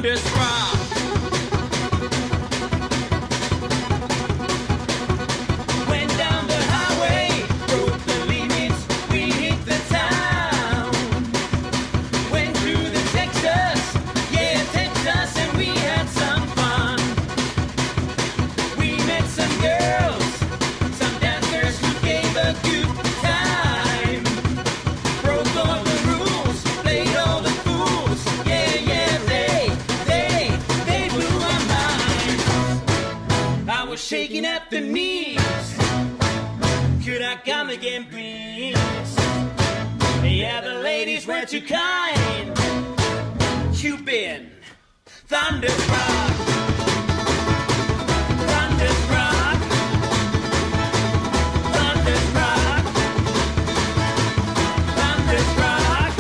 thunderstruck. Went down the highway, broke the limits, we hit the town. Went through the Texas, yeah, Texas, and we had some fun. We met some girls, some dancers who gave a good time. Broke all the rules, played all the fools, yeah, yeah, they blew my mind. I was shaking at the knees, could I come again, please? Yeah, the ladies were too kind. You've been thunderstruck, thunderstruck, thunderstruck, thunderstruck.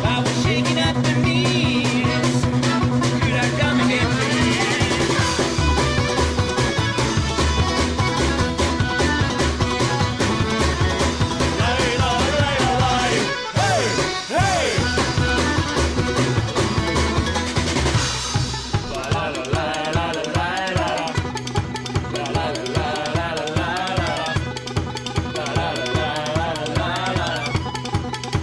I was shaking at the knees. Could I come again, please? Lay, hey, hey. La la la la la la la la. La la la la la la la la. La la la la la la la la.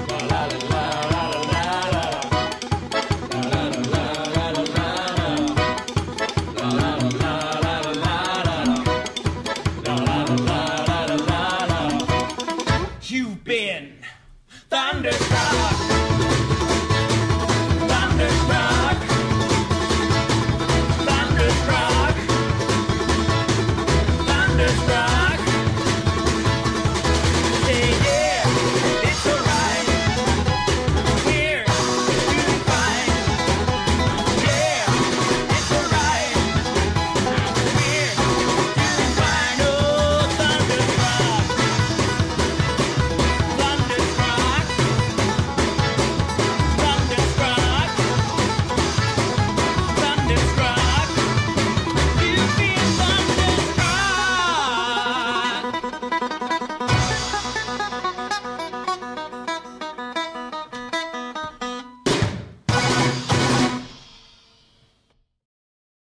La la la la la la la. La la la la la la la. La la la la la la la. La la la la la la la. You've been thunder.